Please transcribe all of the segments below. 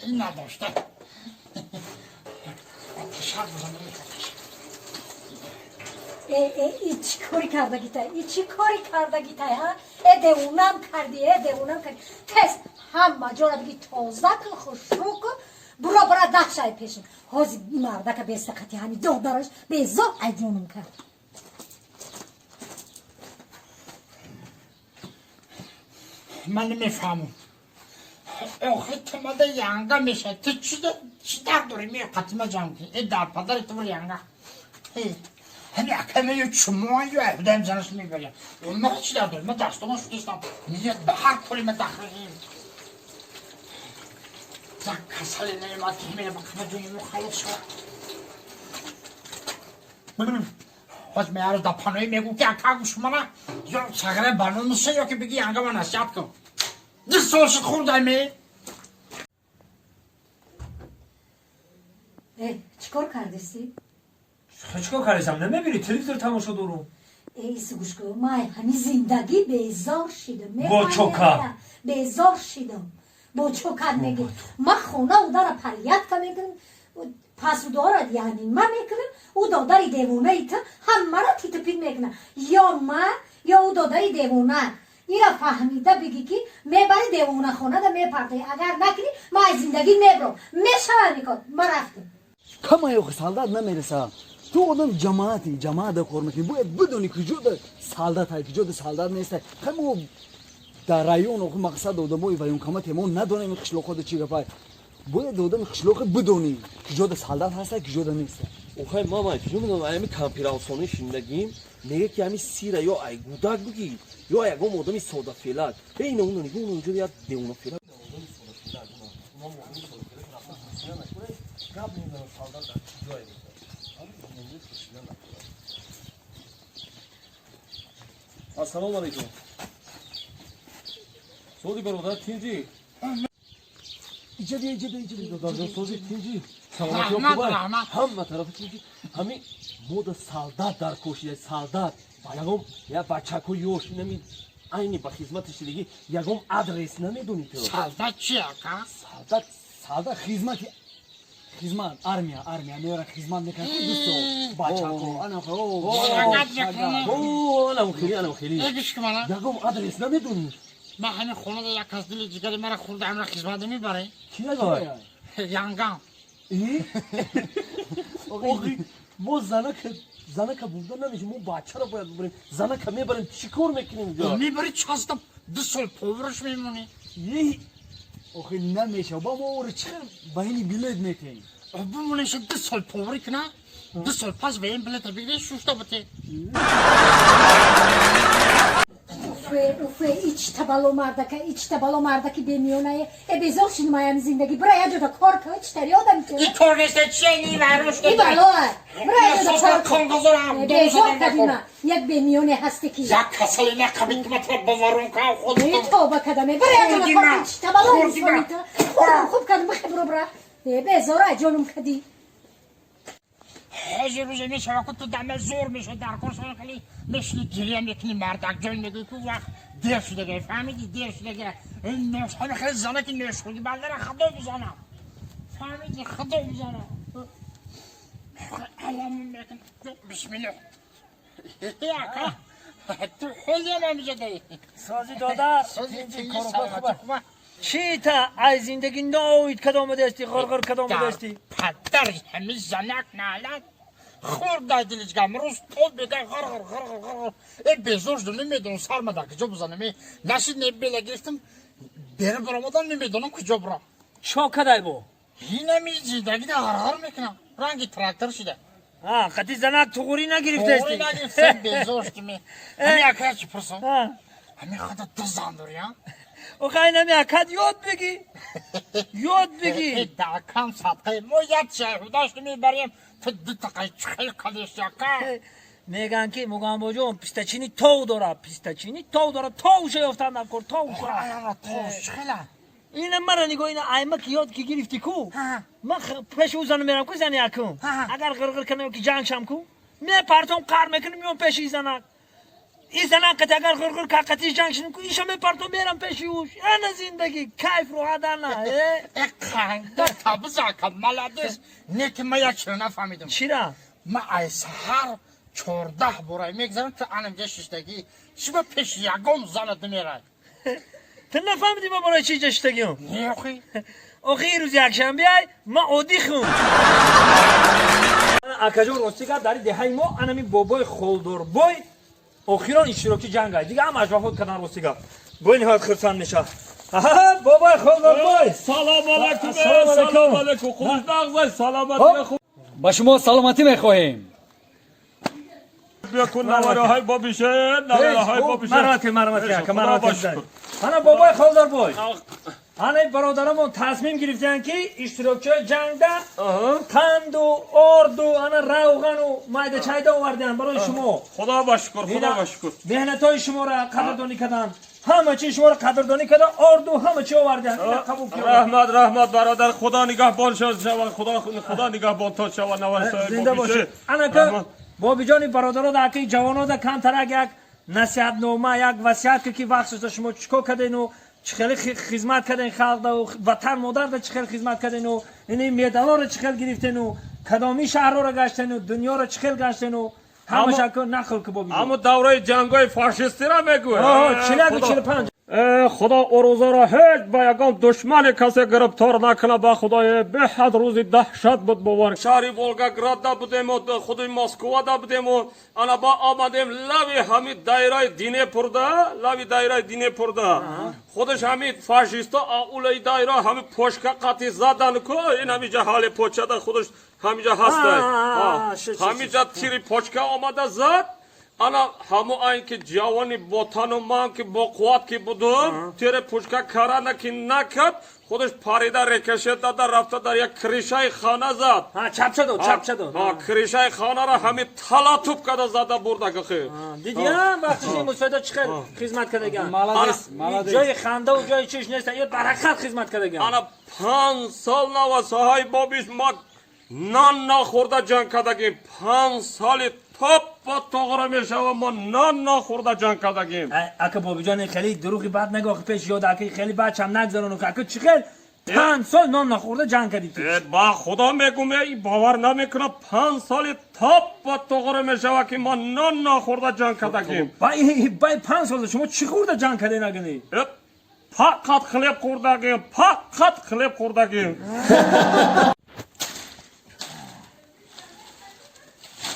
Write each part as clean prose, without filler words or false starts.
این نداشته آتشار بزنم ای چی کاری کرده گیتای؟ ای چی کاری کرده گیتای ها؟ اده اونم کردی تست همه جا را بگی تازه کن خوشرو کن برا ده شای پیشن حاضی مرده که به سقطی همی دخترش به زا ایجونم کرد من نمیفهمم آخه تماده یانگا میشه تو چی در دوری می قطمه جمع کنی ای در پدر تو بر یانگا همین اکمه یه چموان یو افدام زنش میبریم اون موقع چی در دوری من دستانا شدیستم نیت به هر پولی من دخلیم زن کسالی نیمات که همین بکنه جونی مخالف شد باز میارو دا پانوی میگو که اکا گوش منه یا سگره بانون میشه یا که بگی یانگا من نصیحت کن ده سالشت خوردای می چیکار کردستی؟ چیکار کردم نمیبینی تلویزیون تماشا دارم ای سگوش کن ما همین زندگی بیزار شدم با چوکا بیزار شدم با چوکا میگه ما خونه او داره پریت که میکنم پس او داره یعنی ما میکنم او داداری دیوونه ایتا همه را تیت پید میکنم یا ما یا او داداری دیوونه این را فهمیده بگی که میبری دیوونه خونه ده میپرده اگر نکنی ما از زندگی میبرم میشوه میکن ما رفتم کما یو سالدات نمیرسه تو آدم جماعت کار میکنی باید بدونی که جود سالدات های که جود سالدات نیسته همو در رایون و مقصد آدمای ویونکامت ما ندونیم خشلوق خود چی گفای باید آدم خشلوق بدونی که جود سالدات هسته که جود نیسته اوخای ماما جو میدونم همین کامپیراسونی شیندگیم میگه که همین سیره یا ای گوداک بگی یا یکم آدمی سودا فیلات بین اون نگو اون اونجوری یاد دیوونه فیلات السلام علیکم سودی برادر تینجی ایجادی دادار سودی تینجی همه طرف تینجی همین مود سالدات در کوشیده سالدات یکم یا بچه‌کو یوش نمی aynı bak hizmet işlediği yagom adresini ne dönüyor? سالدات چی اکا؟ سالدات خدمت armiya میره خدمت میکنه دوستو بچه‌کو انا انا خیلی ایگش که منه؟ یگم adresini ne dönüyor? من همین خونه ده یک کس دلی جگری مرا خورده همرا خدمت میبره Ki ne var? یانگان اوکی ما زنه که بودن نمیشه ما بچه رو باید ببریم زنه که میبریم چیکار میکنیم اینجا میبری چاستم دو سال پورش میمونی آخه نمیشه با ما او رو چرا به اینی بلد میکنیم بمونیش دو سال پوری کنه دو سال پس به این بلد بگیری شوشتا بته اوفه ایچ تبالو مرده که بمیونه بیزار شد مایم زندگی برای یه جدا کار که ایچ تری آدم که این کار نیسته چیه نی وروش ای بلاه برای یه جدا کار بیزار کدیمه یک بمیونه هستی که یک کسایی نکبید که مطلب بوارون که خودتون ای توبه کدمه برای یه جدا کار ایچ تبالو میسونی تا خوب کدم بخی برو برا بیزار جانم کدی هزی روزی میشه وقت تو دمه زور میشه در کنسان خیلی مثل گریه میکنی مردک جان میگوی که وقت دیر شده گه فهمیدی دیر شده گه این نوش همه خیلی زنه که نوش خودی بلده را خدا بزنم فهمیدی خدا بزنم علامون میکن بسم الله یکا تو خیلی هم همیشه دایی سازی دادر سازی خوبه چی تا از زندگی نوید کدام دستی غرغر کدام دستی پدر همین زنک نالد خورد دایدیلیش گم روز طول بگه غرغر ای بیزوش دو نمیدونم سرمده کجا بزنم نشید نبیله گرفتم بره برامدن نمیدونم کجا برام چو کدای بو این همی زندگی ده غرغر میکنم رنگی تراکتر شده قطی زنک تو غوری نگرفته استی غوری نگرفتم بیزوش کمی همی اکره چی پرسم همی خدا دو زن داری ها او خیلی نمی اکد یاد بگی دکم صدقه ما یاد شهوداش نمیبریم تو دو تقیی چخیل کدیش یکا میگن که مگم بجون پیستاچینی تو داره توشه یافتن نکن توشه توش چخیله این مرا نگاه این ایمه که یاد که گرفتی کو من پیش او زنو میرم که زنی اکن اگر غرغر کنم که جنگ شم کو می پرتون قر میکنم میون پیش ای زنک این زنان که اگر خورخور کاکتی جنگشون کو ایشا میپرتو میرم پیشیوش انا زندگی کیف رو آدانا قنگر تابزا که ملادس نه که من یک چرا نفهمیدم چرا؟ من از سهر 14 برای میگذارم تا انم ششتگی چی با پیش یکم زالت میره تو نفهمیدی ما برای چی جشتگیم؟ نه اخی آخی روز یکشنبه ما عادی خون اکاجون روستیگا داری دهی ما انمی بابای خولدور بای آخیران اشتراکی جنگ های دیگه هم اجوافات کردن روستیگا بای نهایت خرسان نشه بابای خولدور بای سلام علیکم سلام علیکم خوش نغزای سلامتی با شما سلامتی میخواهیم. بیا کن نواره های بابیشه نواره های بابیشه مرمتی انا بابای خولدور بای انا برادرمون تصمیم گرفتن که اشتراکی جنگ ده قند و آرد و انا روغن و مایده چای ده آوردن برای شما خدا باشکر خدا باشکر مهنت های شما را قدردانی کردن همه چی شما را قدردانی کردن آرد و همه چی آوردن اینا قبول کردن رحمت برادر خدا نگهبان شود خدا نگهبان تا شود نواره زنده باشه انا که بابی جانی برادرها در که جوانا در کم ترک یک نصیحت نامه یک وصیت که وقت شما چیکار کردین و چخیلی خدمت کردین خلق و وطن مادر در چخیلی خدمت کردین و این میدان را چخیل گرفتین و کدامی شهر را گشتین و دنیا را چخیل گشتین و همه شکر نخل که بابی جان اما دوره جنگای فاشیستی را میگوه 45 خدا اروزا را هیچ با یگان دشمن کسی گرفتار نکنه با خدای به حد روزی دهشت بود باور شهری ولگاگراد دا بودیم و خودی مسکو دا بودیم و انا با آمدیم لوی همین دایره دینه پرده خودش همین فاشیستا اولای دایره همین پشکا قطی زدن که این همینجا حال پوچه خودش همینجا هسته همینجا تیری پشکا آمده زد انا همو این که جوانی با تن و من که با قوت که بودم تیره پوشکا کارا نکرد خودش پریده رکشت داده رفته در یک کریشای خانه زد چپ شد کریشای خانه را همین تلا توپ کده زده برده که خیلی دیدی هم وقتی این مسایده چخیل خدمت کرده گم جای خنده و جای چیش نیست یا برکت خدمت کرده گم انا 5 سال نواسه بابیش ما نان نخورده جنگ کردگیم 5 سالی توپ با تغره میشه و ما نان نخورده جنگ کردگیم اکا بابی جان خیلی دروغی بد نگاه پیش یاد اکا خیلی بچه هم نگذارونو که اکا چی خیل 5 سال نان نخورده جنگ کردی تو با خدا میگم باور نمیکنه 5 سالی توپ با تغره میشه و که ما نان نخورده جنگ کردگیم با 5 سال شما چی خورده جنگ کردی نگنی فقط خلیب خوردگیم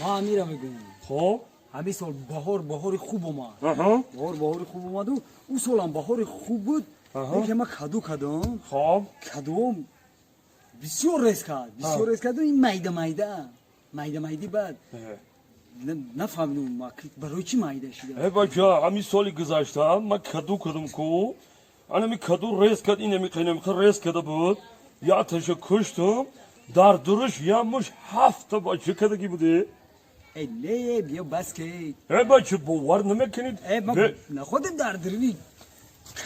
ما امیر میگم خب همین سال بهار خوب اومد بهار خوب اومد و اون سال هم بهار خوب بود که ما کدو کدام خب کدوم بسیار ریز کرد و این مایده بعد نفهمیدم ما برای چی مایده شده بچه همین سالی گذاشته من کدو کدم کو انا می کدو ریز کرد این نمیخواد ریز کرده بود یا آتش کشتم در درش یا مش 7 بچه کدگی بوده نه بیا بس که بچه باور نمیکنید نه خودم در دروی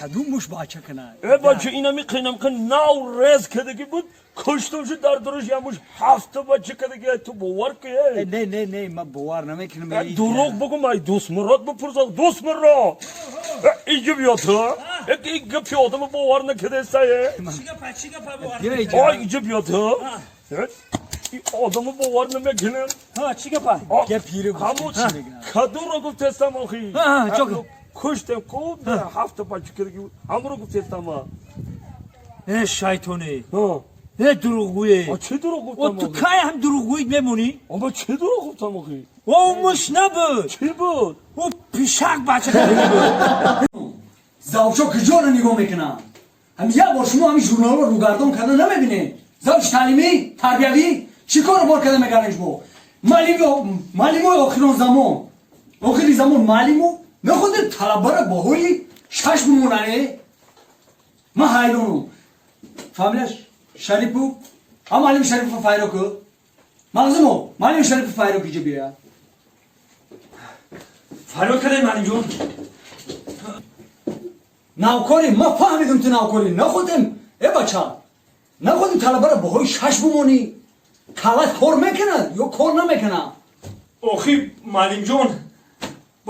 کدوم مش بچه کنه بچه اینا میخوینم که ناو ریز کدگی بود کشتم شد در درش یا مش 7 بچه کدگی تو باور که نه من باور نمیکنم دروغ بگم ای دوست مراد بپرسم دوست مراد اینجا بیا تو این گپی آدم باور نکده سایه اینجا بیا تو این آدم باور نمیکنم چی گپا گپی رو کدو رو گفتستم آخی کشتم کو 7 بچه کدگی بود هم رو گفتستم شیطونه دروغگویه چه دروغ گفتم تو که هم دروغگویی بمونی؟ اما چه دروغ گفتم آخی مش نبود چی بود؟ پیشک بچه کدگی بود زاوشا کجا رو نگاه میکنن هم یک بار شما همین ژورنال رو روگردان کردن نمیبینه زاوش تعلیمی تربیوی چیکار بار کرده میگنش بو معلم آخرین زمان معلمو میخواد طلبه رو باهایی 6 بموننه ما حیرانم فهمیدش شریفو هم معلم شریفو فایرو کو مغزمو معلم شریفو فایرو کی بیا فایرو کرده معلم جون ناوکاری ما فهمیدم تو ناوکاری نخودم بچه نخودم طلبه رو باهای 6 بمونی کلت کار میکنه یا کار نمیکنه آخی معلم جون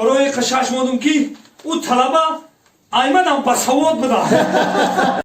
برای قشاش مودم که او طلبه ایمدم بسواد بده